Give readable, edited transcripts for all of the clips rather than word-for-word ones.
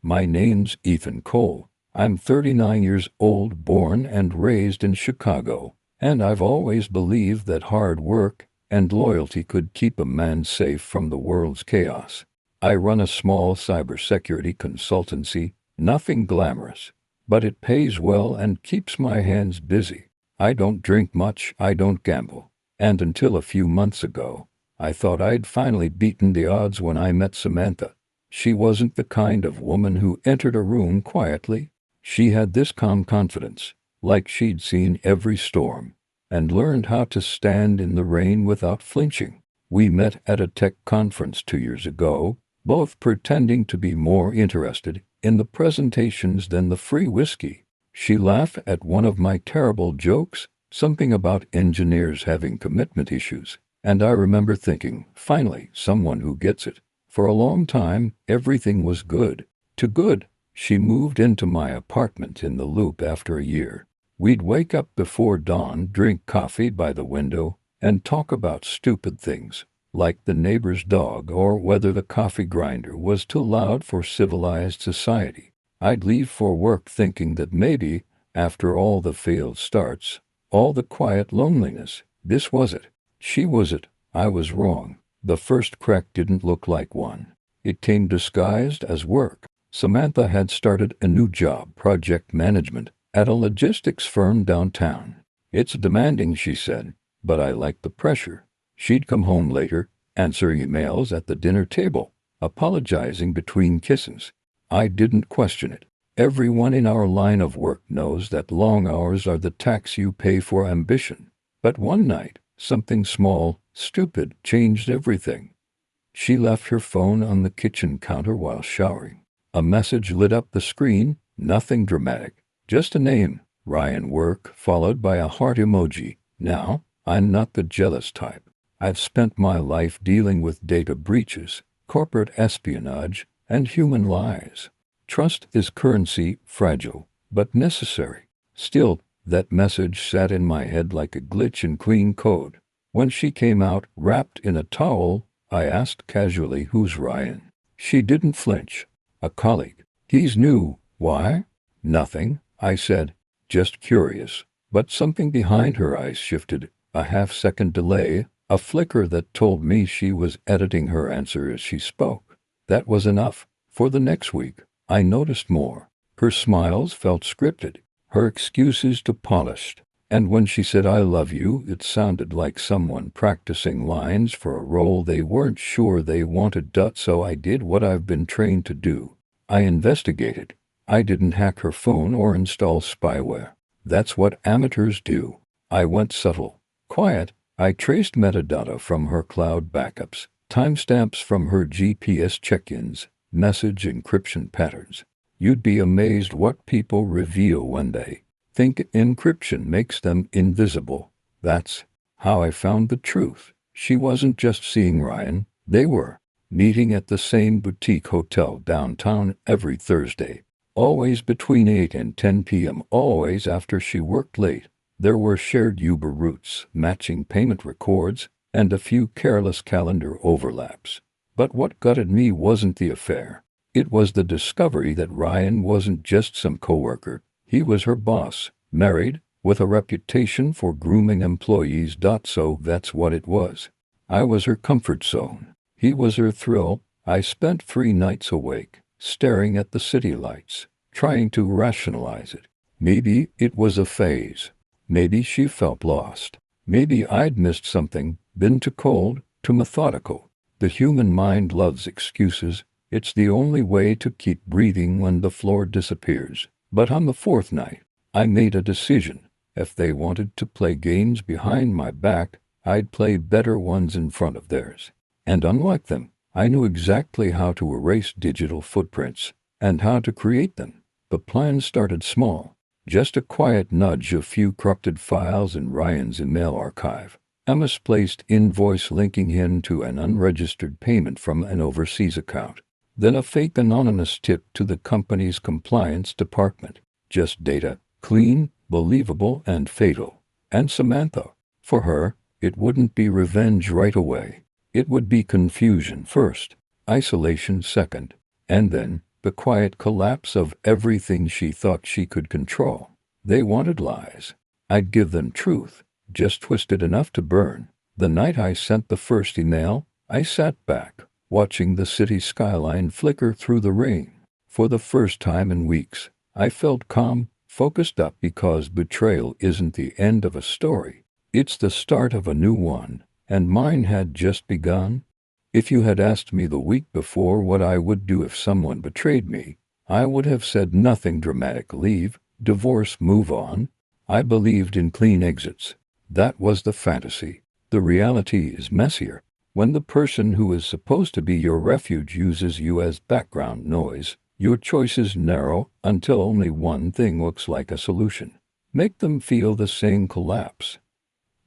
My name's Ethan Cole. I'm 39 years old, born and raised in Chicago, and I've always believed that hard work and loyalty could keep a man safe from the world's chaos. I run a small cybersecurity consultancy, nothing glamorous, but it pays well and keeps my hands busy. I don't drink much, I don't gamble, and until a few months ago, I thought I'd finally beaten the odds when I met Samantha. She wasn't the kind of woman who entered a room quietly. She had this calm confidence, like she'd seen every storm, and learned how to stand in the rain without flinching. We met at a tech conference 2 years ago, both pretending to be more interested in the presentations than the free whiskey. She laughed at one of my terrible jokes, something about engineers having commitment issues, and I remember thinking, finally, someone who gets it. For a long time, everything was good. Too good. She moved into my apartment in the Loop after a year. We'd wake up before dawn, drink coffee by the window, and talk about stupid things, like the neighbor's dog or whether the coffee grinder was too loud for civilized society. I'd leave for work thinking that maybe, after all the failed starts, all the quiet loneliness, this was it. She was it. I was wrong. The first crack didn't look like one. It came disguised as work. Samantha had started a new job, project management, at a logistics firm downtown. It's demanding, she said, but I like the pressure. She'd come home later, answer emails at the dinner table, apologizing between kisses. I didn't question it. Everyone in our line of work knows that long hours are the tax you pay for ambition. But one night, something small, stupid, changed everything. She left her phone on the kitchen counter while showering. A message lit up the screen, nothing dramatic, just a name, Ryan Work, followed by a heart emoji. Now, I'm not the jealous type. I've spent my life dealing with data breaches, corporate espionage, and human lies. Trust is currency, fragile, but necessary. Still, that message sat in my head like a glitch in clean code. When she came out, wrapped in a towel, I asked casually, "Who's Ryan?" She didn't flinch. "A colleague. He's new." "Why?" "Nothing," I said. "Just curious." But something behind her eyes shifted, a half-second delay, a flicker that told me she was editing her answer as she spoke. That was enough. For the next week, I noticed more. Her smiles felt scripted, her excuses too polished, and when she said "I love you," it sounded like someone practicing lines for a role they weren't sure they wanted. So I did what I've been trained to do. I investigated. I didn't hack her phone or install spyware. That's what amateurs do. I went subtle, quiet. I traced metadata from her cloud backups, timestamps from her GPS check-ins, message encryption patterns. You'd be amazed what people reveal when they think encryption makes them invisible. That's how I found the truth. She wasn't just seeing Ryan, they were meeting at the same boutique hotel downtown every Thursday, always between 8 and 10 p.m., always after she worked late. There were shared Uber routes, matching payment records, and a few careless calendar overlaps. But what gutted me wasn't the affair. It was the discovery that Ryan wasn't just some coworker. He was her boss, married, with a reputation for grooming employees. So that's what it was. I was her comfort zone. He was her thrill. I spent 3 nights awake, staring at the city lights, trying to rationalize it. Maybe it was a phase. Maybe she felt lost. Maybe I'd missed something, been too cold, too methodical. The human mind loves excuses. It's the only way to keep breathing when the floor disappears. But on the 4th night, I made a decision. If they wanted to play games behind my back, I'd play better ones in front of theirs. And unlike them, I knew exactly how to erase digital footprints and how to create them. The plan started small. Just a quiet nudge, a few corrupted files in Ryan's email archive, a misplaced invoice linking him to an unregistered payment from an overseas account, then a fake anonymous tip to the company's compliance department. Just data, clean, believable, and fatal. And Samantha, for her, it wouldn't be revenge right away. It would be confusion first, isolation second, and then the quiet collapse of everything she thought she could control. They wanted lies. I'd give them truth, just twisted enough to burn. The night I sent the first email, I sat back, watching the city skyline flicker through the rain. For the first time in weeks, I felt calm, focused up, because betrayal isn't the end of a story. It's the start of a new one, and mine had just begun. If you had asked me the week before what I would do if someone betrayed me, I would have said nothing dramatic: leave, divorce, move on. I believed in clean exits. That was the fantasy. The reality is messier. When the person who is supposed to be your refuge uses you as background noise, your choices narrow until only one thing looks like a solution. Make them feel the same collapse.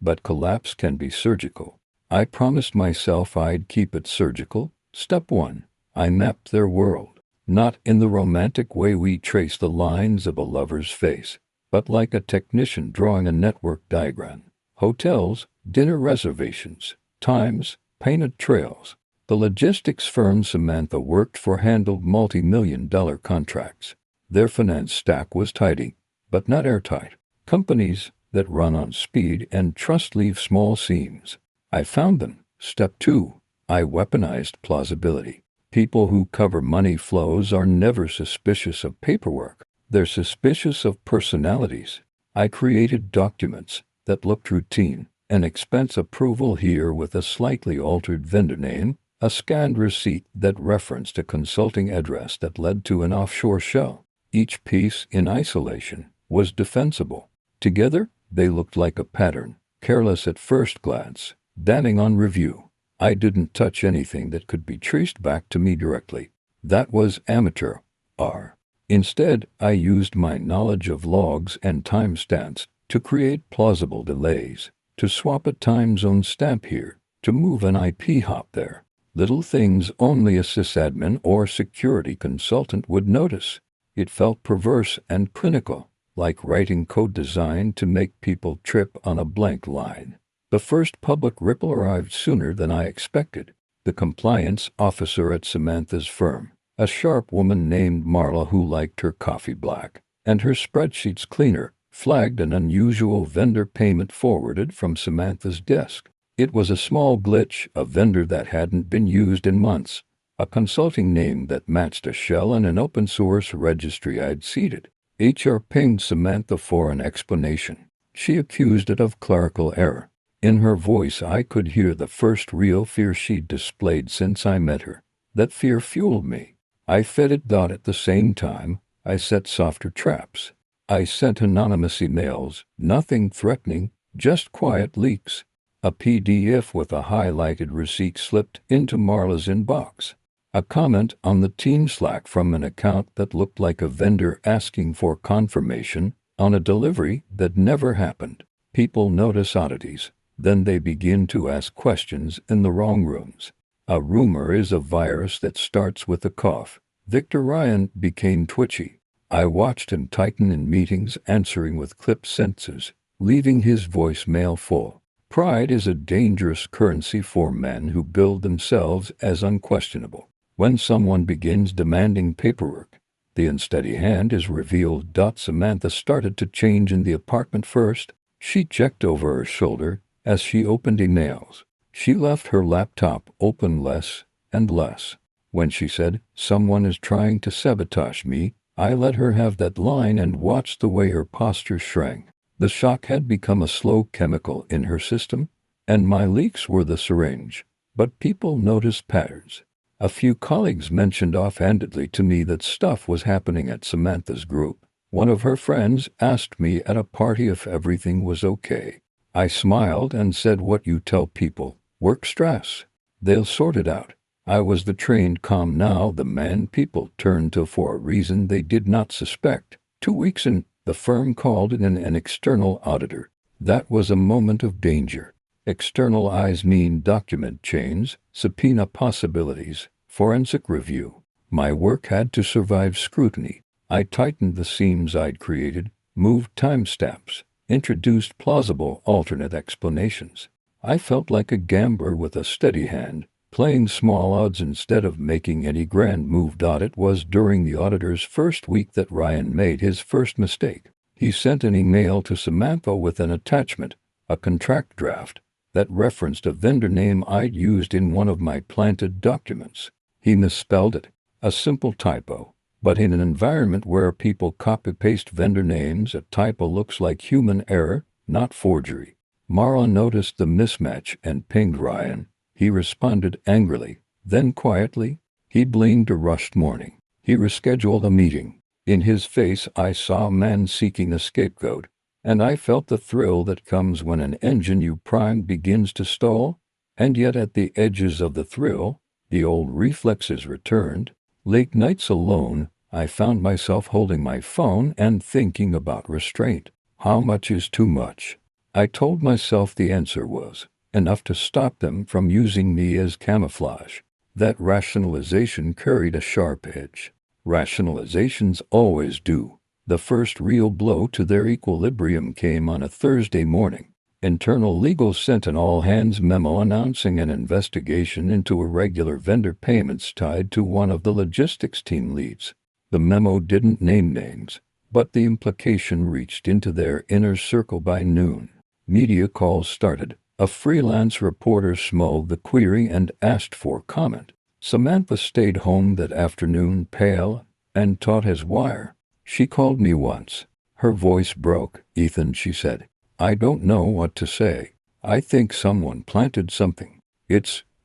But collapse can be surgical. I promised myself I'd keep it surgical. Step 1. I mapped their world. Not in the romantic way we trace the lines of a lover's face, but like a technician drawing a network diagram. Hotels, dinner reservations, times, painted trails. The logistics firm Samantha worked for handled multi-million-dollar contracts. Their finance stack was tidy, but not airtight. Companies that run on speed and trust leave small seams. I found them. Step 2. I weaponized plausibility. People who cover money flows are never suspicious of paperwork. They're suspicious of personalities. I created documents that looked routine: an expense approval here with a slightly altered vendor name, a scanned receipt that referenced a consulting address that led to an offshore shell. Each piece in isolation was defensible. Together, they looked like a pattern, careless at first glance, damning on review. I didn't touch anything that could be traced back to me directly. That was amateur. Instead, I used my knowledge of logs and timestamps to create plausible delays, to swap a time zone stamp here, to move an IP hop there. Little things only a sysadmin or security consultant would notice. It felt perverse and clinical, like writing code designed to make people trip on a blank line. The first public ripple arrived sooner than I expected. The compliance officer at Samantha's firm, a sharp woman named Marla who liked her coffee black and her spreadsheets cleaner, flagged an unusual vendor payment forwarded from Samantha's desk. It was a small glitch, a vendor that hadn't been used in months, a consulting name that matched a shell in an open-source registry I'd seeded. HR pinged Samantha for an explanation. She accused it of clerical error. In her voice I could hear the first real fear she'd displayed since I met her. That fear fueled me. I fed it. At the same time, I set softer traps. I sent anonymous emails, nothing threatening, just quiet leaks. A PDF with a highlighted receipt slipped into Marla's inbox. A comment on the team Slack from an account that looked like a vendor asking for confirmation on a delivery that never happened. People notice oddities, then they begin to ask questions in the wrong rooms. A rumor is a virus that starts with a cough. Victor Ryan became twitchy. I watched him tighten in meetings, answering with clipped sentences, leaving his voicemail full. Pride is a dangerous currency for men who build themselves as unquestionable. When someone begins demanding paperwork, the unsteady hand is revealed. Samantha started to change in the apartment first. She checked over her shoulder as she opened emails. She left her laptop open less and less. When she said, "Someone is trying to sabotage me," I let her have that line and watched the way her posture shrank. The shock had become a slow chemical in her system, and my leaks were the syringe. But people noticed patterns. A few colleagues mentioned offhandedly to me that stuff was happening at Samantha's group. One of her friends asked me at a party if everything was okay. I smiled and said, "What you tell people, work stress. They'll sort it out." I was the trained calm now the man people turned to for a reason they did not suspect. 2 weeks in, the firm called in an external auditor. That was a moment of danger. External eyes mean document chains, subpoena possibilities, forensic review. My work had to survive scrutiny. I tightened the seams I'd created, moved timestamps, introduced plausible alternate explanations. I felt like a gambler with a steady hand, playing small odds instead of making any grand move. It was during the auditor's first week that Ryan made his first mistake. He sent an email to Samantha with an attachment, a contract draft, that referenced a vendor name I'd used in one of my planted documents. He misspelled it, a simple typo, but in an environment where people copy-paste vendor names, a typo looks like human error, not forgery. Marla noticed the mismatch and pinged Ryan. He responded angrily, then quietly. He blamed a rushed morning. He rescheduled a meeting. In his face I saw a man seeking a scapegoat, and I felt the thrill that comes when an engine you primed begins to stall. And yet at the edges of the thrill, the old reflexes returned. Late nights alone, I found myself holding my phone and thinking about restraint. How much is too much? I told myself the answer was enough to stop them from using me as camouflage. That rationalization carried a sharp edge. Rationalizations always do. The first real blow to their equilibrium came on a Thursday morning. Internal Legal sent an all-hands memo announcing an investigation into irregular vendor payments tied to one of the logistics team leads. The memo didn't name names, but the implication reached into their inner circle by noon. Media calls started. A freelance reporter smelled the query and asked for comment. Samantha stayed home that afternoon, pale and taut as wire. She called me once. Her voice broke. "Ethan," she said, "I don't know what to say. I think someone planted something.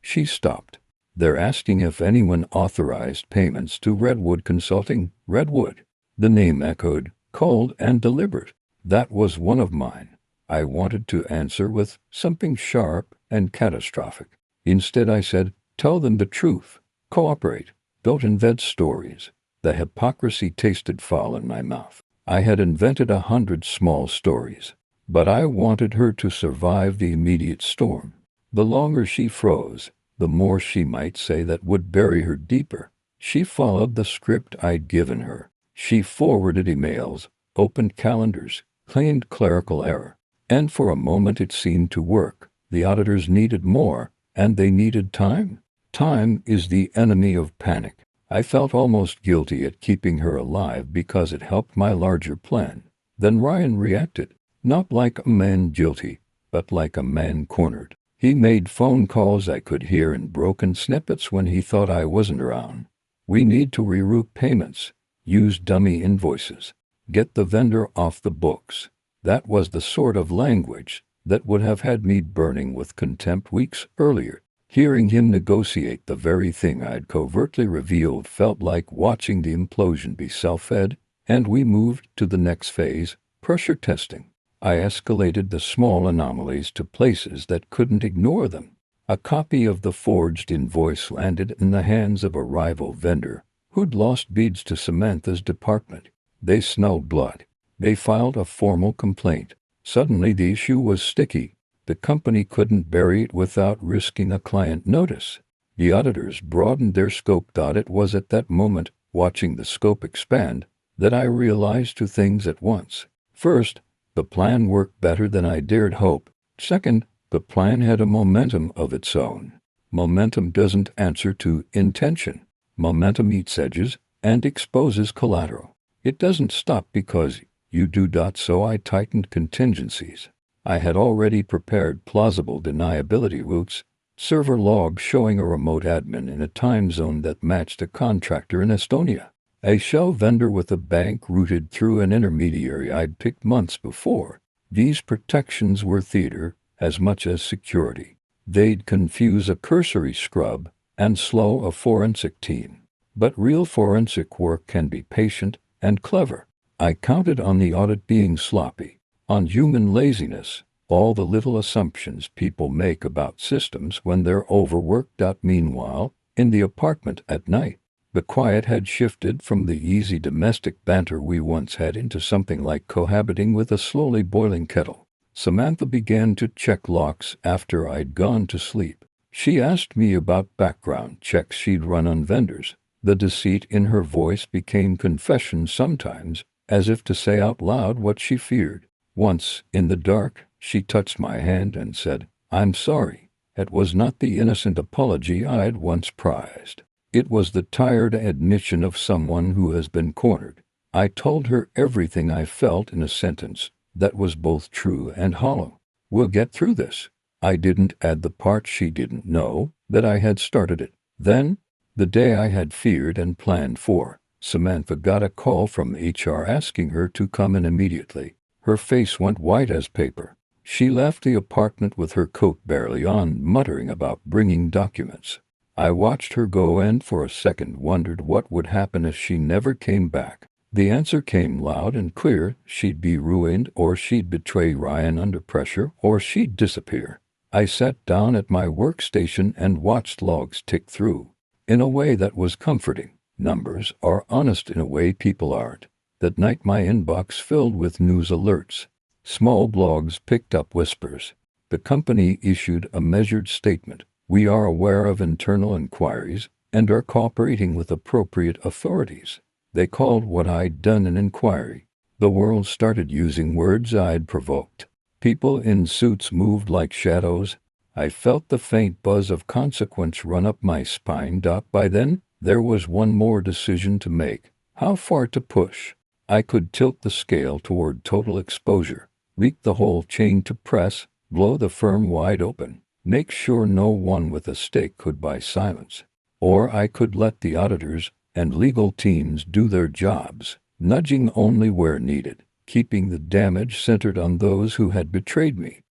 She stopped. "They're asking if anyone authorized payments to Redwood Consulting." Redwood. The name echoed, cold and deliberate. That was one of mine. I wanted to answer with something sharp and catastrophic. Instead I said, "Tell them the truth. Cooperate. Don't invent stories." The hypocrisy tasted foul in my mouth. I had invented 100 small stories, but I wanted her to survive the immediate storm. The longer she froze, the more she might say that would bury her deeper. She followed the script I'd given her. She forwarded emails, opened calendars, claimed clerical error. And for a moment it seemed to work. The auditors needed more, and they needed time. Time is the enemy of panic. I felt almost guilty at keeping her alive because it helped my larger plan. Then Ryan reacted, not like a man guilty, but like a man cornered. He made phone calls I could hear in broken snippets when he thought I wasn't around. "We need to reroute payments. Use dummy invoices. Get the vendor off the books." That was the sort of language that would have had me burning with contempt weeks earlier. Hearing him negotiate the very thing I'd covertly revealed felt like watching the implosion be self-fed, and we moved to the next phase, pressure testing. I escalated the small anomalies to places that couldn't ignore them. A copy of the forged invoice landed in the hands of a rival vendor who'd lost beads to Samantha's department. They smelled blood. They filed a formal complaint. Suddenly the issue was sticky. The company couldn't bury it without risking a client notice. The auditors broadened their scope. It was at that moment, watching the scope expand, that I realized two things at once. First, the plan worked better than I dared hope. Second, the plan had a momentum of its own. Momentum doesn't answer to intention. Momentum eats edges and exposes collateral. It doesn't stop because you do. So I tightened contingencies. I had already prepared plausible deniability routes, server logs showing a remote admin in a time zone that matched a contractor in Estonia, a shell vendor with a bank routed through an intermediary I'd picked months before. These protections were theater as much as security. They'd confuse a cursory scrub and slow a forensic team. But real forensic work can be patient and clever. I counted on the audit being sloppy, on human laziness, all the little assumptions people make about systems when they're overworked. Meanwhile, in the apartment at night, the quiet had shifted from the easy domestic banter we once had into something like cohabiting with a slowly boiling kettle. Samantha began to check locks after I'd gone to sleep. She asked me about background checks she'd run on vendors. The deceit in her voice became confession sometimes, as if to say out loud what she feared. Once, in the dark, she touched my hand and said, "I'm sorry." It was not the innocent apology I'd once prized. It was the tired admission of someone who has been cornered. I told her everything I felt in a sentence that was both true and hollow. "We'll get through this." I didn't add the part she didn't know, that I had started it. Then, the day I had feared and planned for, Samantha got a call from HR asking her to come in immediately. Her face went white as paper. She left the apartment with her coat barely on, muttering about bringing documents. I watched her go and for a second wondered what would happen if she never came back. The answer came loud and clear: she'd be ruined, or she'd betray Ryan under pressure, or she'd disappear. I sat down at my workstation and watched logs tick through. In a way that was comforting. Numbers are honest in a way people aren't. That night my inbox filled with news alerts. Small blogs picked up whispers. The company issued a measured statement. "We are aware of internal inquiries and are cooperating with appropriate authorities." They called what I'd done an inquiry. The world started using words I'd provoked. People in suits moved like shadows. I felt the faint buzz of consequence run up my spine. By then, there was one more decision to make. How far to push? I could tilt the scale toward total exposure, leak the whole chain to press, blow the firm wide open, make sure no one with a stake could buy silence. Or I could let the auditors and legal teams do their jobs, nudging only where needed, keeping the damage centered on those who had betrayed me.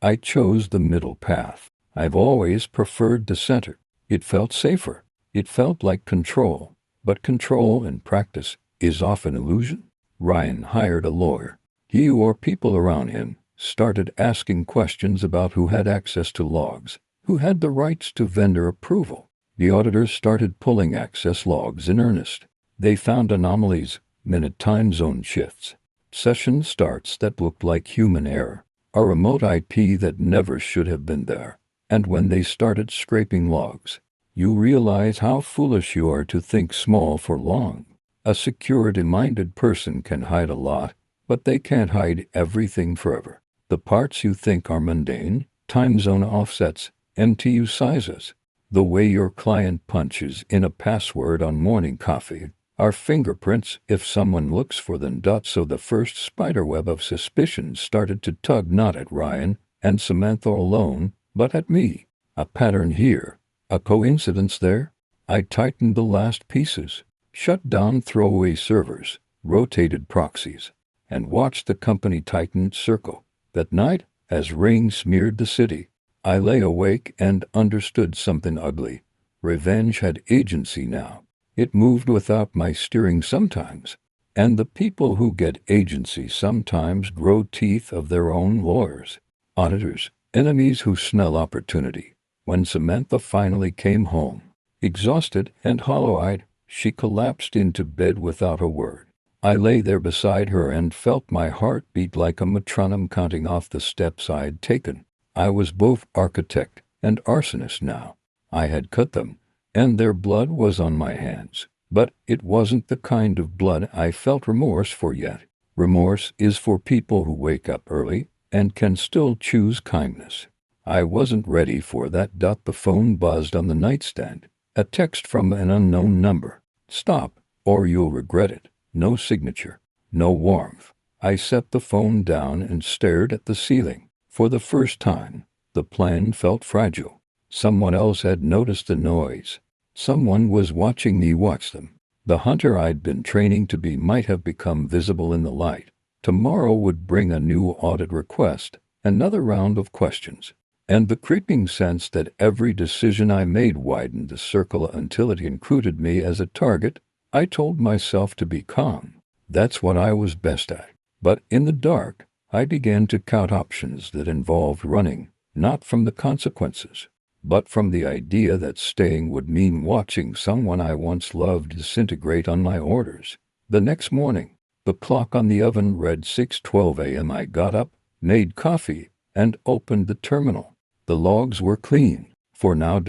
I chose the middle path. I've always preferred the center. It felt safer. It felt like control. But control in practice is often illusion. Ryan hired a lawyer. He, or people around him, started asking questions about who had access to logs, who had the rights to vendor approval. The auditors started pulling access logs in earnest. They found anomalies, minute time zone shifts, session starts that looked like human error, a remote IP that never should have been there. And when they started scraping logs, you realize how foolish you are to think small for long. A security-minded person can hide a lot, but they can't hide everything forever. The parts you think are mundane, time zone offsets, MTU sizes, the way your client punches in a password on morning coffee, are fingerprints if someone looks for them. So the first spiderweb of suspicion started to tug not at Ryan and Samantha alone, but at me. A pattern here, a coincidence there. I tightened the last pieces, shut down throwaway servers, rotated proxies, and watched the company tighten its circle. That night, as rain smeared the city, I lay awake and understood something ugly. Revenge had agency now. It moved without my steering sometimes. And the people who get agency sometimes grow teeth of their own lawyers. Auditors, enemies who smell opportunity. When Samantha finally came home, exhausted and hollow-eyed, she collapsed into bed without a word. I lay there beside her and felt my heart beat like a metronome counting off the steps I'd taken. I was both architect and arsonist now. I had cut them, and their blood was on my hands. But it wasn't the kind of blood I felt remorse for yet. Remorse is for people who wake up early and can still choose kindness. I wasn't ready for that. The phone buzzed on the nightstand. A text from an unknown number. "Stop, or you'll regret it." No signature. No warmth. I set the phone down and stared at the ceiling. For the first time, the plan felt fragile. Someone else had noticed the noise. Someone was watching me watch them. The hunter I'd been training to be might have become visible in the light. Tomorrow would bring a new audit request, another round of questions, and the creeping sense that every decision I made widened the circle until it included me as a target. I told myself to be calm. That's what I was best at. But in the dark, I began to count options that involved running, not from the consequences, but from the idea that staying would mean watching someone I once loved disintegrate on my orders. The next morning, the clock on the oven read 6:12 a.m. I got up, made coffee, and opened the terminal. The logs were clean, for now.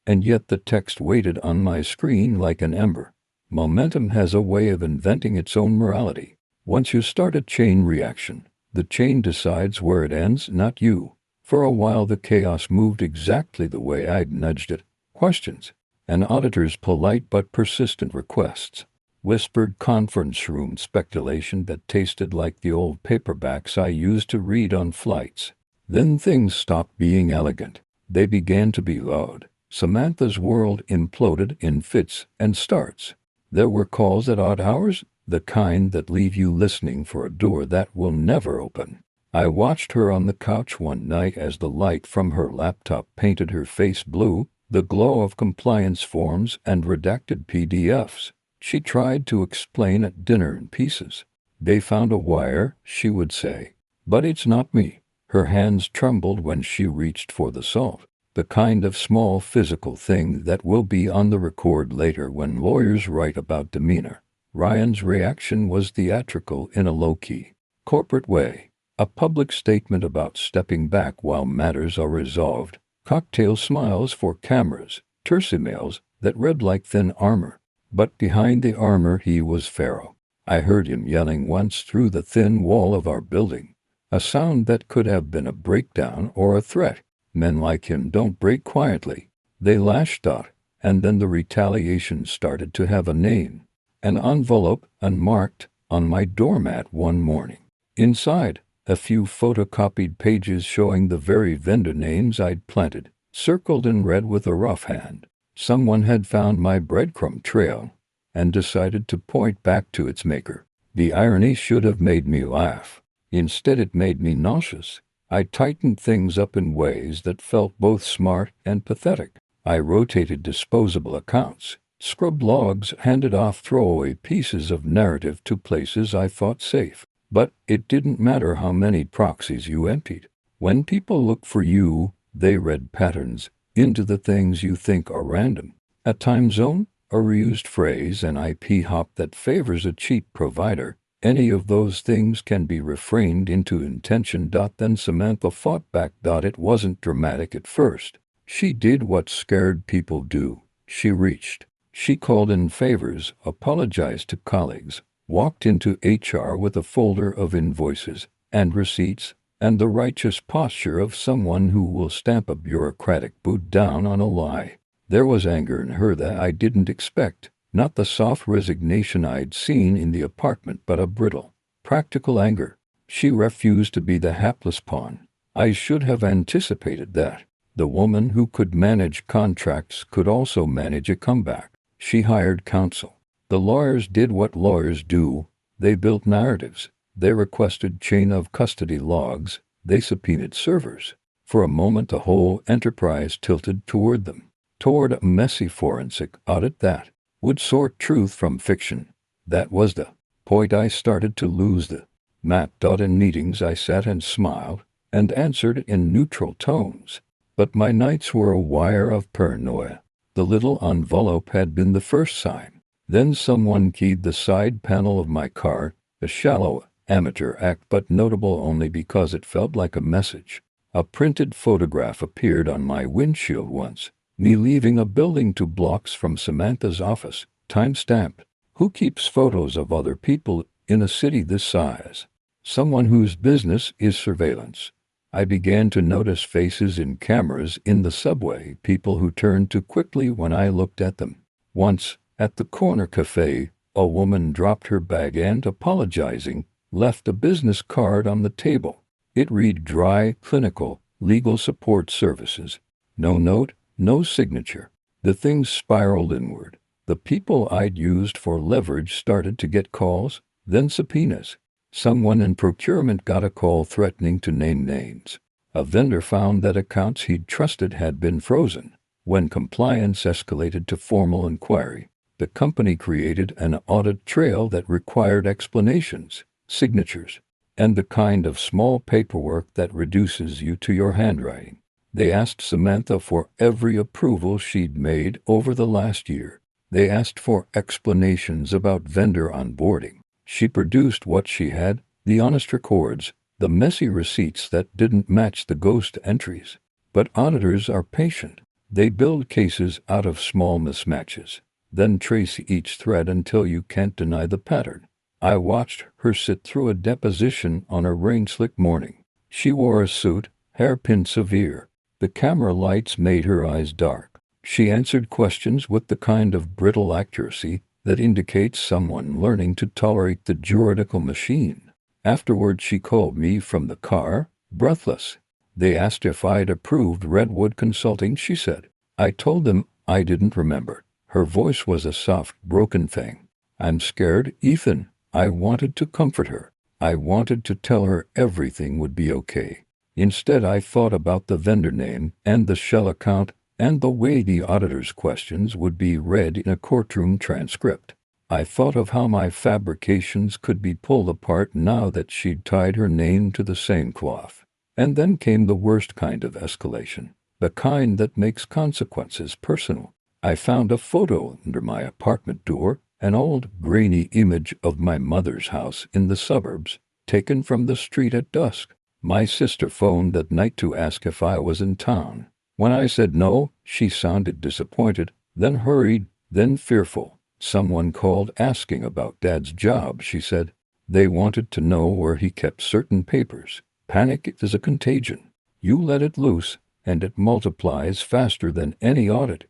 And yet the text waited on my screen like an ember. Momentum has a way of inventing its own morality. Once you start a chain reaction, the chain decides where it ends, not you. For a while the chaos moved exactly the way I'd nudged it. Questions. An auditor's polite but persistent requests. Whispered conference room speculation that tasted like the old paperbacks I used to read on flights. Then things stopped being elegant. They began to be loud. Samantha's world imploded in fits and starts. There were calls at odd hours, the kind that leave you listening for a door that will never open. I watched her on the couch one night as the light from her laptop painted her face blue, the glow of compliance forms and redacted PDFs. She tried to explain at dinner in pieces. They found a wire, she would say. But it's not me. Her hands trembled when she reached for the salt. The kind of small physical thing that will be on the record later when lawyers write about demeanor. Ryan's reaction was theatrical in a low-key, corporate way. A public statement about stepping back while matters are resolved. Cocktail smiles for cameras. Terse emails that read like thin armor. But behind the armor he was Pharaoh. I heard him yelling once through the thin wall of our building. A sound that could have been a breakdown or a threat. Men like him don't break quietly. They lashed out, and then the retaliation started to have a name. An envelope, unmarked, on my doormat one morning. Inside, a few photocopied pages showing the very vendor names I'd planted, circled in red with a rough hand. Someone had found my breadcrumb trail and decided to point back to its maker. The irony should have made me laugh. Instead, it made me nauseous. I tightened things up in ways that felt both smart and pathetic. I rotated disposable accounts, scrubbed logs, handed off throwaway pieces of narrative to places I thought safe. But it didn't matter how many proxies you emptied. When people look for you, they read patterns into the things you think are random. A time zone, a reused phrase, an IP hop that favors a cheap provider. Any of those things can be reframed into intention. Then Samantha fought back. It wasn't dramatic at first. She did what scared people do. She reached. She called in favors, apologized to colleagues, walked into HR with a folder of invoices and receipts, and the righteous posture of someone who will stamp a bureaucratic boot down on a lie. There was anger in her that I didn't expect. Not the soft resignation I'd seen in the apartment, but a brittle, practical anger. She refused to be the hapless pawn. I should have anticipated that. The woman who could manage contracts could also manage a comeback. She hired counsel. The lawyers did what lawyers do. They built narratives. They requested chain of custody logs. They subpoenaed servers. For a moment the whole enterprise tilted toward them, toward a messy forensic audit that would sort truth from fiction. That was the point I started to lose the map. In meetings I sat and smiled and answered in neutral tones. But my nights were a wire of paranoia. The little envelope had been the first sign. Then someone keyed the side panel of my car, a shallow, amateur act but notable only because it felt like a message. A printed photograph appeared on my windshield once. Me leaving a building 2 blocks from Samantha's office, time-stamped. Who keeps photos of other people in a city this size? Someone whose business is surveillance. I began to notice faces in cameras in the subway, people who turned too quickly when I looked at them. Once, at the corner cafe, a woman dropped her bag and, apologizing, left a business card on the table. It read dry, clinical, legal support services. No note. No signature. The thing spiraled inward. The people I'd used for leverage started to get calls, then subpoenas. Someone in procurement got a call threatening to name names. A vendor found that accounts he'd trusted had been frozen. When compliance escalated to formal inquiry, the company created an audit trail that required explanations, signatures, and the kind of small paperwork that reduces you to your handwriting. They asked Samantha for every approval she'd made over the last year. They asked for explanations about vendor onboarding. She produced what she had, the honest records, the messy receipts that didn't match the ghost entries. But auditors are patient. They build cases out of small mismatches, then trace each thread until you can't deny the pattern. I watched her sit through a deposition on a rain-slick morning. She wore a suit, hairpin severe. The camera lights made her eyes dark. She answered questions with the kind of brittle accuracy that indicates someone learning to tolerate the juridical machine. Afterward, she called me from the car, breathless. They asked if I'd approved Redwood Consulting, she said. I told them I didn't remember. Her voice was a soft, broken thing. I'm scared, Ethan. I wanted to comfort her. I wanted to tell her everything would be okay. Instead, I thought about the vendor name and the shell account and the way the auditor's questions would be read in a courtroom transcript. I thought of how my fabrications could be pulled apart now that she'd tied her name to the same cloth. And then came the worst kind of escalation, the kind that makes consequences personal. I found a photo under my apartment door, an old, grainy image of my mother's house in the suburbs, taken from the street at dusk. My sister phoned that night to ask if I was in town. When I said no, she sounded disappointed, then hurried, then fearful. Someone called asking about Dad's job, she said. They wanted to know where he kept certain papers. Panic is a contagion. You let it loose, and it multiplies faster than any audit.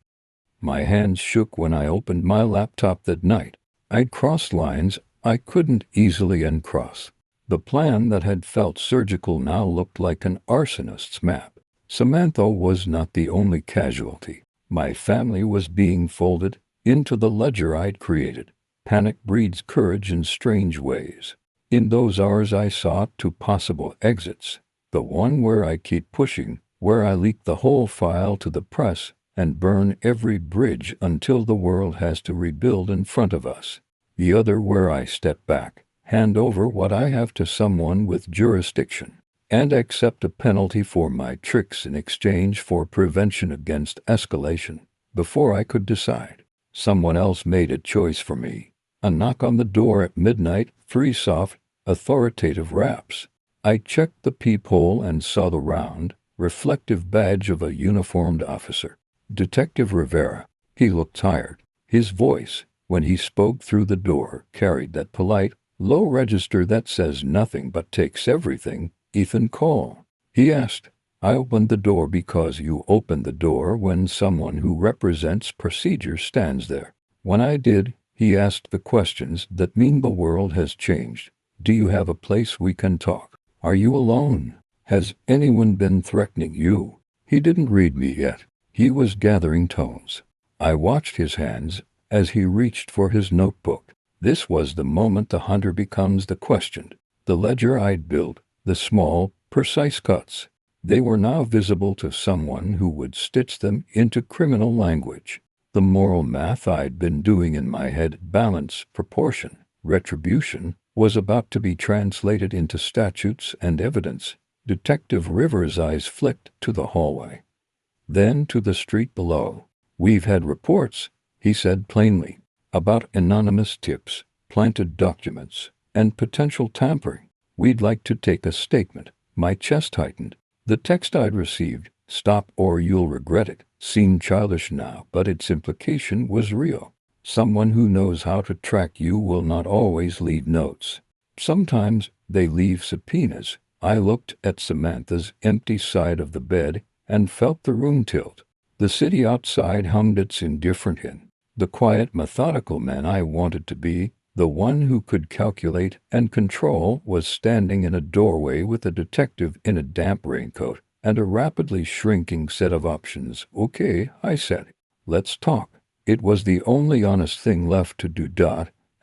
My hands shook when I opened my laptop that night. I'd crossed lines I couldn't easily uncross. The plan that had felt surgical now looked like an arsonist's map. Samantha was not the only casualty. My family was being folded into the ledger I'd created. Panic breeds courage in strange ways. In those hours I saw two possible exits. The one where I keep pushing, where I leak the whole file to the press and burn every bridge until the world has to rebuild in front of us. The other where I step back, hand over what I have to someone with jurisdiction, and accept a penalty for my tricks in exchange for prevention against escalation. Before I could decide, someone else made a choice for me. A knock on the door at midnight, 3 soft, authoritative raps. I checked the peephole and saw the round, reflective badge of a uniformed officer. Detective Rivera. He looked tired. His voice, when he spoke through the door, carried that polite, low register that says nothing but takes everything. Ethan, call. He asked. I opened the door because you open the door when someone who represents procedure stands there. When I did, he asked the questions that mean the world has changed. Do you have a place we can talk? Are you alone? Has anyone been threatening you? He didn't read me yet. He was gathering tones. I watched his hands as he reached for his notebook. This was the moment the hunter becomes the questioned. The ledger I'd built, the small, precise cuts, they were now visible to someone who would stitch them into criminal language. The moral math I'd been doing in my head, balance, proportion, retribution, was about to be translated into statutes and evidence. Detective Rivers' eyes flicked to the hallway, then to the street below. We've had reports, he said plainly, about anonymous tips, planted documents, and potential tampering. We'd like to take a statement. My chest tightened. The text I'd received, "Stop or you'll regret it," seemed childish now, but its implication was real. Someone who knows how to track you will not always leave notes. Sometimes they leave subpoenas. I looked at Samantha's empty side of the bed and felt the room tilt. The city outside hummed its indifferent hymn. The quiet, methodical man I wanted to be, the one who could calculate and control, was standing in a doorway with a detective in a damp raincoat and a rapidly shrinking set of options. Okay, I said. Let's talk. It was the only honest thing left to do.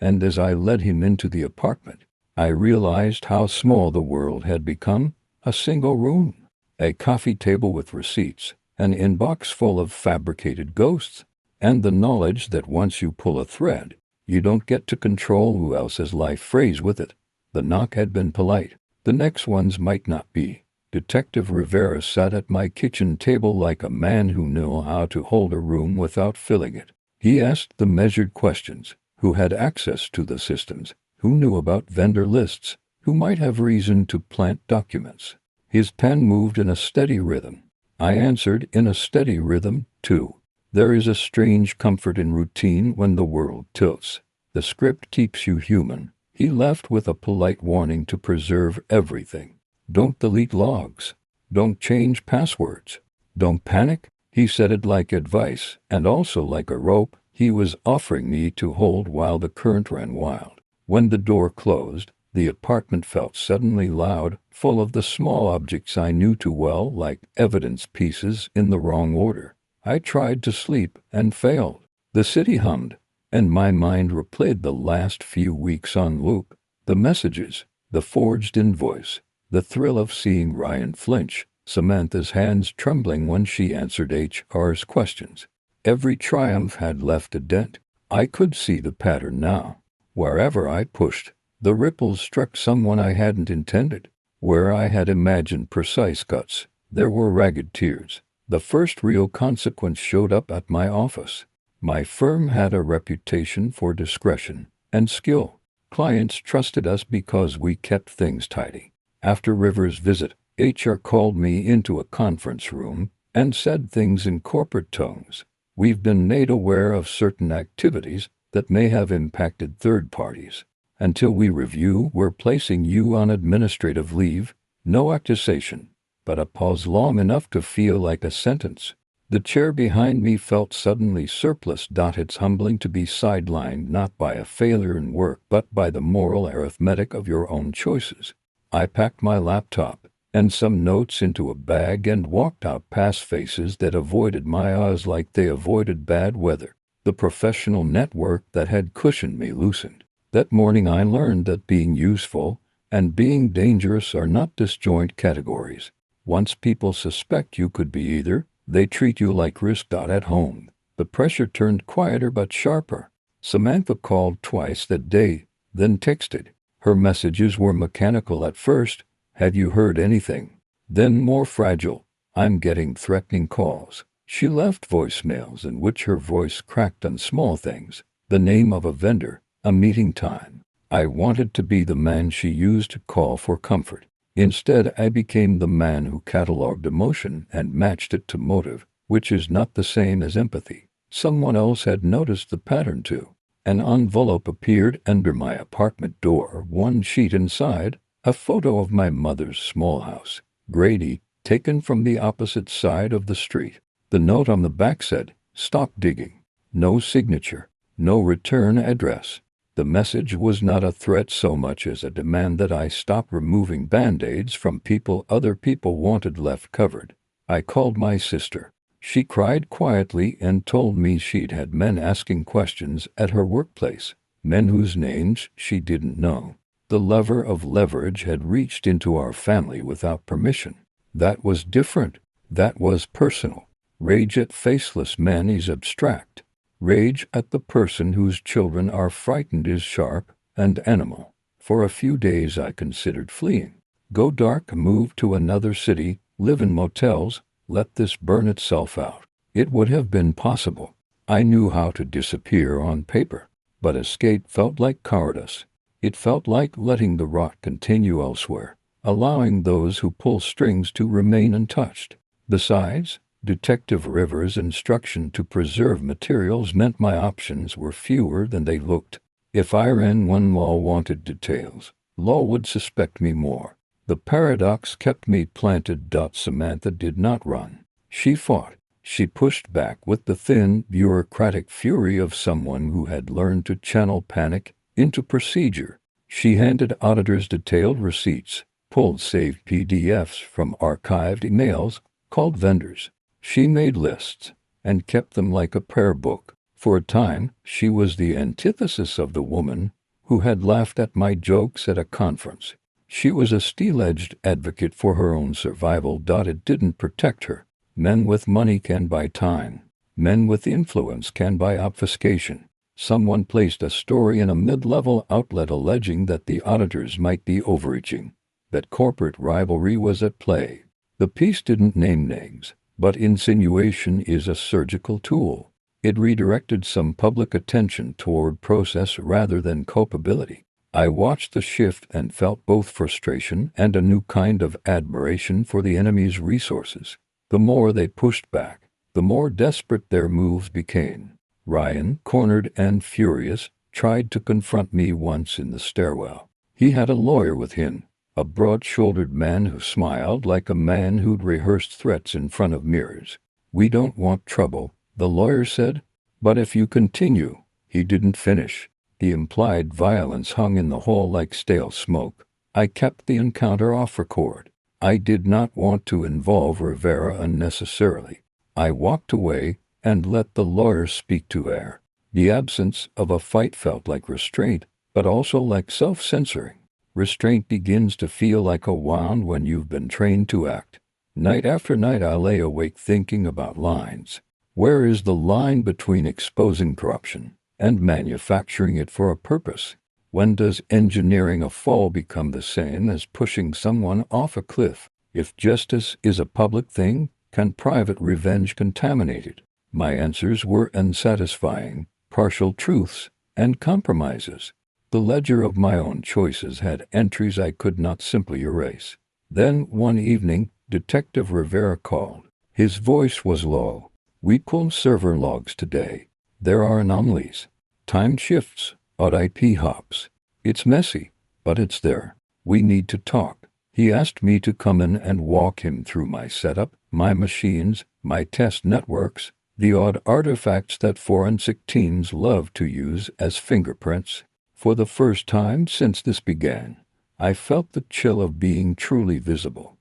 And as I led him into the apartment, I realized how small the world had become. A single room, a coffee table with receipts, an inbox full of fabricated ghosts, and the knowledge that once you pull a thread, you don't get to control who else's life frays with it. The knock had been polite. The next ones might not be. Detective Rivera sat at my kitchen table like a man who knew how to hold a room without filling it. He asked the measured questions. Who had access to the systems? Who knew about vendor lists? Who might have reason to plant documents? His pen moved in a steady rhythm. I answered in a steady rhythm, too. There is a strange comfort in routine when the world tilts. The script keeps you human. He left with a polite warning to preserve everything. Don't delete logs. Don't change passwords. Don't panic. He said it like advice, and also like a rope he was offering me to hold while the current ran wild. When the door closed, the apartment felt suddenly loud, full of the small objects I knew too well, like evidence pieces in the wrong order. I tried to sleep and failed. The city hummed, and my mind replayed the last few weeks on loop. The messages, the forged invoice, the thrill of seeing Ryan flinch, Samantha's hands trembling when she answered HR's questions. Every triumph had left a dent. I could see the pattern now. Wherever I pushed, the ripples struck someone I hadn't intended. Where I had imagined precise cuts, there were ragged tears. The first real consequence showed up at my office. My firm had a reputation for discretion and skill. Clients trusted us because we kept things tidy. After River's visit, HR called me into a conference room and said things in corporate tones. We've been made aware of certain activities that may have impacted third parties. Until we review, we're placing you on administrative leave. No accusation, but a pause long enough to feel like a sentence. The chair behind me felt suddenly surplus. It's humbling to be sidelined not by a failure in work but by the moral arithmetic of your own choices. I packed my laptop and some notes into a bag and walked out past faces that avoided my eyes like they avoided bad weather. The professional network that had cushioned me loosened. That morning I learned that being useful and being dangerous are not disjoint categories. Once people suspect you could be either, they treat you like risk. At home, the pressure turned quieter but sharper. Samantha called twice that day, then texted. Her messages were mechanical at first. Have you heard anything? Then more fragile. I'm getting threatening calls. She left voicemails in which her voice cracked on small things. The name of a vendor, a meeting time. I wanted to be the man she used to call for comfort. Instead, I became the man who cataloged emotion and matched it to motive, which is not the same as empathy. Someone else had noticed the pattern too. An envelope appeared under my apartment door, one sheet inside, a photo of my mother's small house, Grady, taken from the opposite side of the street. The note on the back said, "Stop digging." No signature, no return address. The message was not a threat so much as a demand that I stop removing band-aids from people other people wanted left covered. I called my sister. She cried quietly and told me she'd had men asking questions at her workplace, men whose names she didn't know. The lever of leverage had reached into our family without permission. That was different. That was personal. Rage at faceless men is abstract. Rage at the person whose children are frightened is sharp and animal. For a few days I considered fleeing. Go dark, move to another city, live in motels, let this burn itself out. It would have been possible. I knew how to disappear on paper, but escape felt like cowardice. It felt like letting the rot continue elsewhere, allowing those who pull strings to remain untouched. Besides, Detective Rivers' instruction to preserve materials meant my options were fewer than they looked. If I ran when law wanted details, law would suspect me more. The paradox kept me planted. Samantha did not run. She fought. She pushed back with the thin, bureaucratic fury of someone who had learned to channel panic into procedure. She handed auditors detailed receipts, pulled saved PDFs from archived emails, called vendors. She made lists and kept them like a prayer book. For a time, she was the antithesis of the woman who had laughed at my jokes at a conference. She was a steel-edged advocate for her own survival. It didn't protect her. Men with money can buy time. Men with influence can buy obfuscation. Someone placed a story in a mid-level outlet alleging that the auditors might be overreaching, that corporate rivalry was at play. The piece didn't name names, but insinuation is a surgical tool. It redirected some public attention toward process rather than culpability. I watched the shift and felt both frustration and a new kind of admiration for the enemy's resources. The more they pushed back, the more desperate their moves became. Ryan, cornered and furious, tried to confront me once in the stairwell. He had a lawyer with him, a broad-shouldered man who smiled like a man who'd rehearsed threats in front of mirrors. "We don't want trouble," the lawyer said. "But if you continue—" He didn't finish. The implied violence hung in the hall like stale smoke. I kept the encounter off record. I did not want to involve Rivera unnecessarily. I walked away and let the lawyer speak to air. The absence of a fight felt like restraint, but also like self-censoring. Restraint begins to feel like a wound when you've been trained to act. Night after night I lay awake thinking about lines. Where is the line between exposing corruption and manufacturing it for a purpose? When does engineering a fall become the same as pushing someone off a cliff? If justice is a public thing, can private revenge contaminate it? My answers were unsatisfying, partial truths, and compromises. The ledger of my own choices had entries I could not simply erase. Then, one evening, Detective Rivera called. His voice was low. "We pulled server logs today. There are anomalies. Time shifts, odd IP hops. It's messy, but it's there. We need to talk." He asked me to come in and walk him through my setup, my machines, my test networks, the odd artifacts that forensic teams love to use as fingerprints. For the first time since this began, I felt the chill of being truly visible.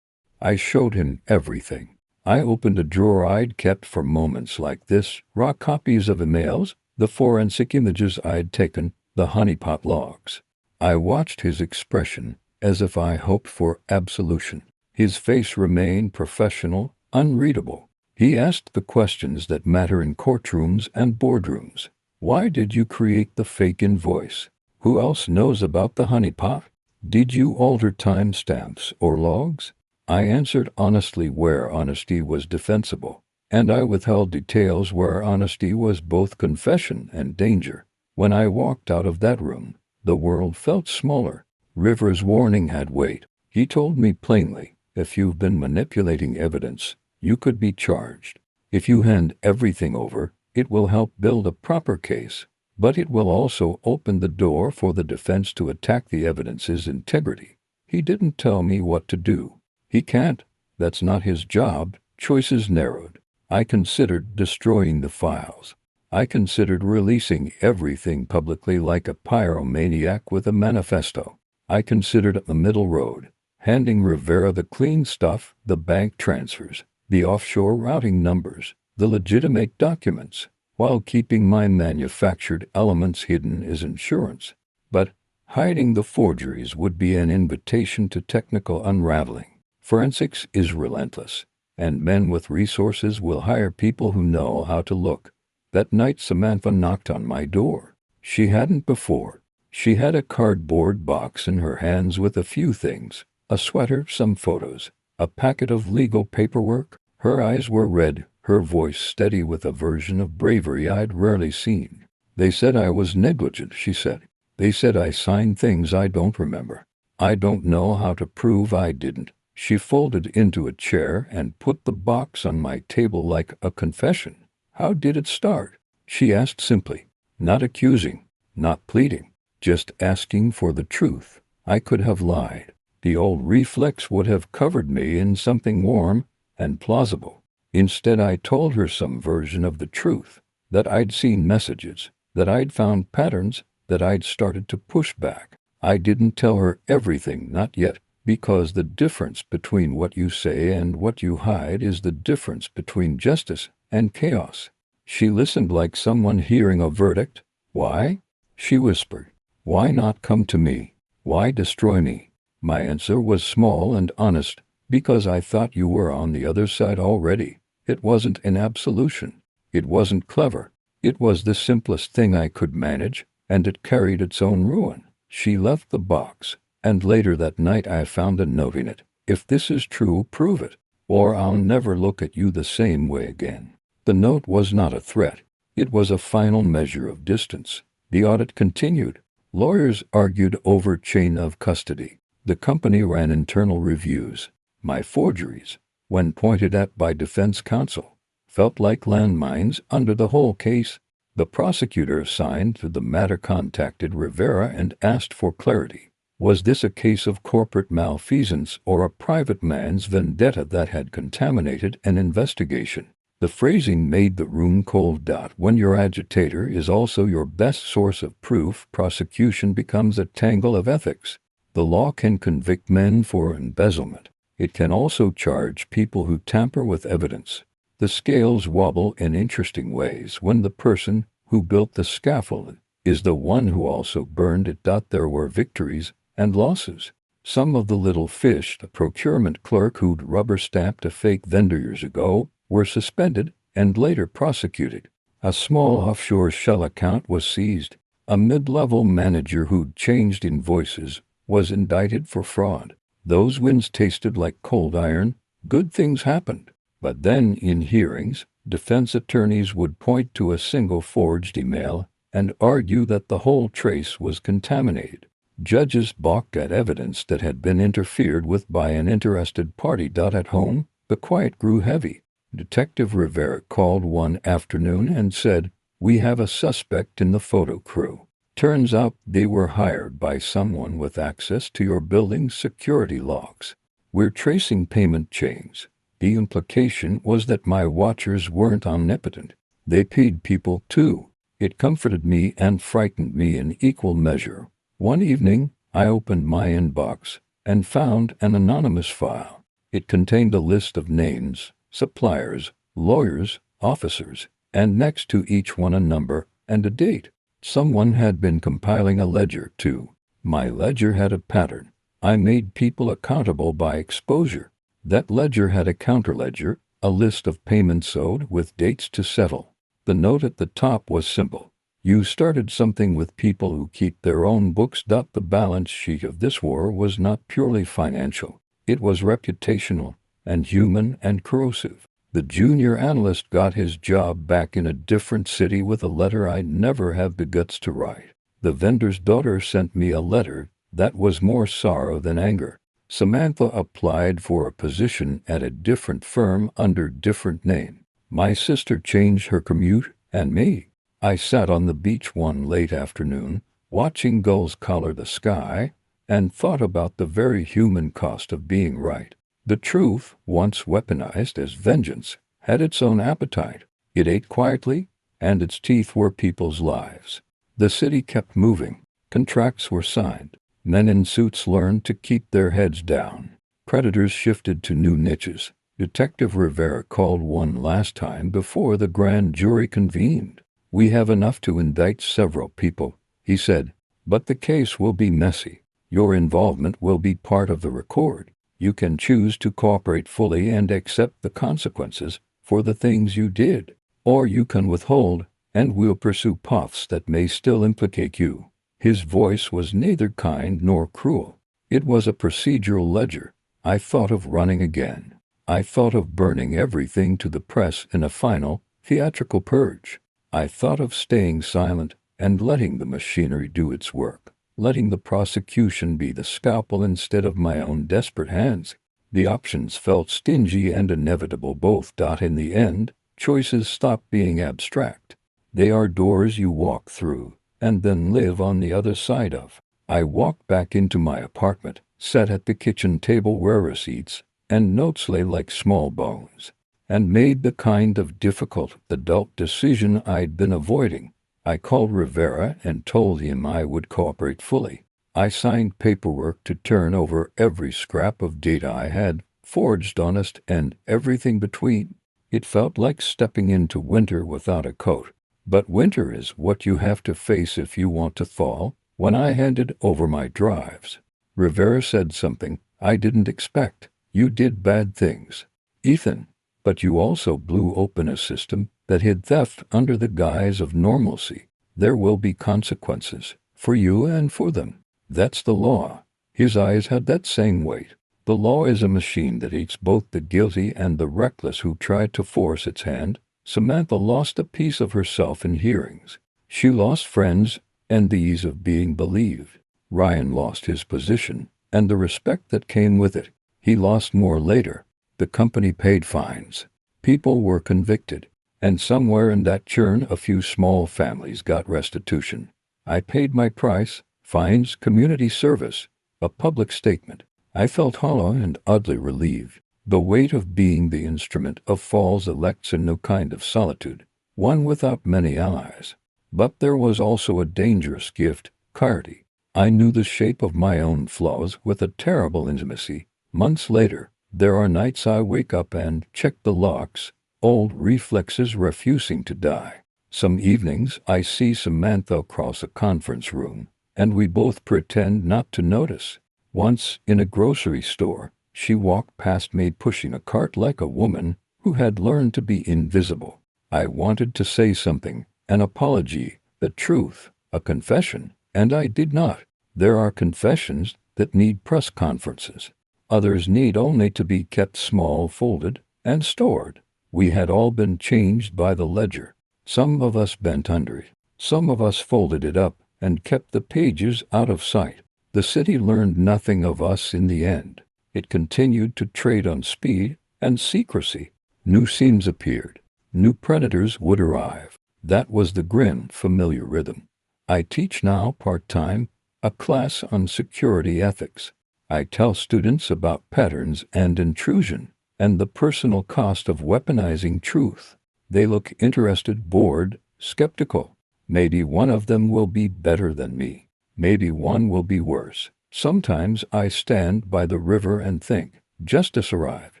I showed him everything. I opened a drawer I'd kept for moments like this, raw copies of emails, the forensic images I'd taken, the honeypot logs. I watched his expression, as if I hoped for absolution. His face remained professional, unreadable. He asked the questions that matter in courtrooms and boardrooms. Why did you create the fake invoice? Who else knows about the honeypot? Did you alter timestamps or logs? I answered honestly where honesty was defensible, and I withheld details where honesty was both confession and danger. When I walked out of that room, the world felt smaller. Rivers' warning had weight. He told me plainly, if you've been manipulating evidence, you could be charged. If you hand everything over, it will help build a proper case, but it will also open the door for the defense to attack the evidence's integrity. He didn't tell me what to do. He can't. That's not his job. Choices narrowed. I considered destroying the files. I considered releasing everything publicly like a pyromaniac with a manifesto. I considered the middle road, handing Rivera the clean stuff, the bank transfers, the offshore routing numbers, the legitimate documents, while keeping my manufactured elements hidden as insurance. But hiding the forgeries would be an invitation to technical unraveling. Forensics is relentless, and men with resources will hire people who know how to look. That night Samantha knocked on my door. She hadn't before. She had a cardboard box in her hands with a few things, a sweater, some photos, a packet of legal paperwork. Her eyes were red, her voice steady with a version of bravery I'd rarely seen. "They said I was negligent," she said. "They said I signed things I don't remember. I don't know how to prove I didn't." She folded into a chair and put the box on my table like a confession. "How did it start?" she asked simply. Not accusing, not pleading, just asking for the truth. I could have lied. The old reflex would have covered me in something warm and plausible. Instead, I told her some version of the truth, that I'd seen messages, that I'd found patterns, that I'd started to push back. I didn't tell her everything, not yet, because the difference between what you say and what you hide is the difference between justice and chaos. She listened like someone hearing a verdict. "Why?" she whispered. "Why not come to me? Why destroy me?" My answer was small and honest. "Because I thought you were on the other side already." It wasn't an absolution. It wasn't clever. It was the simplest thing I could manage, and it carried its own ruin. She left the box, and later that night I found a note in it. "If this is true, prove it, or I'll never look at you the same way again." The note was not a threat. It was a final measure of distance. The audit continued. Lawyers argued over chain of custody. The company ran internal reviews. My forgeries, when pointed at by defense counsel, felt like landmines under the whole case. The prosecutor assigned to the matter contacted Rivera and asked for clarity. Was this a case of corporate malfeasance or a private man's vendetta that had contaminated an investigation? The phrasing made the room cold. When your agitator is also your best source of proof, prosecution becomes a tangle of ethics. The law can convict men for embezzlement. It can also charge people who tamper with evidence. The scales wobble in interesting ways when the person who built the scaffold is the one who also burned it. There were victories and losses. Some of the little fish, the procurement clerk who'd rubber-stamped a fake vendor years ago, were suspended and later prosecuted. A small offshore shell account was seized. A mid-level manager who'd changed invoices was indicted for fraud. Those wins tasted like cold iron. Good things happened. But then, in hearings, defense attorneys would point to a single forged email and argue that the whole trace was contaminated. Judges balked at evidence that had been interfered with by an interested party. At home, the quiet grew heavy. Detective Rivera called one afternoon and said, "We have a suspect in the photo crew. Turns out they were hired by someone with access to your building's security logs. We're tracing payment chains." The implication was that my watchers weren't omnipotent. They paid people too. It comforted me and frightened me in equal measure. One evening, I opened my inbox and found an anonymous file. It contained a list of names, suppliers, lawyers, officers, and next to each one a number and a date. Someone had been compiling a ledger too. My ledger had a pattern. I made people accountable by exposure. That ledger had a counterledger, a list of payments owed with dates to settle. The note at the top was simple. You started something with people who keep their own books. The balance sheet of this war was not purely financial. It was reputational and human and corrosive. The junior analyst got his job back in a different city with a letter I'd never have the guts to write. The vendor's daughter sent me a letter that was more sorrow than anger. Samantha applied for a position at a different firm under different name. My sister changed her commute, and me. I sat on the beach one late afternoon, watching gulls color the sky, and thought about the very human cost of being right. The truth, once weaponized as vengeance, had its own appetite. It ate quietly, and its teeth were people's lives. The city kept moving. Contracts were signed. Men in suits learned to keep their heads down. Predators shifted to new niches. Detective Rivera called one last time before the grand jury convened. "We have enough to indict several people," he said, "but the case will be messy. Your involvement will be part of the record. You can choose to cooperate fully and accept the consequences for the things you did, or you can withhold, and we'll pursue paths that may still implicate you." His voice was neither kind nor cruel. It was a procedural ledger. I thought of running again. I thought of burning everything to the press in a final, theatrical purge. I thought of staying silent and letting the machinery do its work, letting the prosecution be the scalpel instead of my own desperate hands. The options felt stingy and inevitable both. In the end, choices stopped being abstract. They are doors you walk through and then live on the other side of. I walked back into my apartment, sat at the kitchen table where receipts and notes lay like small bones, and made the kind of difficult, adult decision I'd been avoiding. I called Rivera and told him I would cooperate fully. I signed paperwork to turn over every scrap of data I had, forged, honest, and everything between. It felt like stepping into winter without a coat. But winter is what you have to face if you want to thaw. When I handed over my drives, Rivera said something I didn't expect. "You did bad things, Ethan, but you also blew open a system that hid theft under the guise of normalcy. There will be consequences, for you and for them. That's the law." His eyes had that same weight. The law is a machine that eats both the guilty and the reckless who try to force its hand. Samantha lost a piece of herself in hearings. She lost friends and the ease of being believed. Ryan lost his position and the respect that came with it. He lost more later. The company paid fines. People were convicted. And somewhere in that churn a few small families got restitution. I paid my price: fines, community service, A public statement. I felt hollow and oddly relieved. The weight of being the instrument of falls elects a new kind of solitude, one without many allies. But there was also a dangerous gift, clarity. I knew the shape of my own flaws with a terrible intimacy. Months later, there are nights I wake up and check the locks, old reflexes refusing to die. Some evenings I see Samantha across a conference room, and we both pretend not to notice. Once, in a grocery store, she walked past me pushing a cart like a woman who had learned to be invisible. I wanted to say something, an apology, the truth, a confession, and I did not. There are confessions that need press conferences. Others need only to be kept small, folded, and stored. We had all been changed by the ledger. Some of us bent under it. Some of us folded it up and kept the pages out of sight. The city learned nothing of us in the end. It continued to trade on speed and secrecy. New scenes appeared. New predators would arrive. That was the grim, familiar rhythm. I teach now part-time, a class on security ethics. I tell students about patterns and intrusion, and the personal cost of weaponizing truth. They look interested, bored, skeptical. Maybe one of them will be better than me. Maybe one will be worse. Sometimes I stand by the river and think, justice arrived,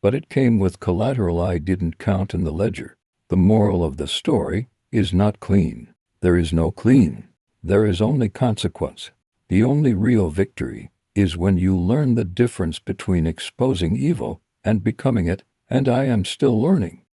but it came with collateral I didn't count in the ledger. The moral of the story is not clean. There is no clean. There is only consequence. The only real victory is when you learn the difference between exposing evil and becoming it, and I am still learning.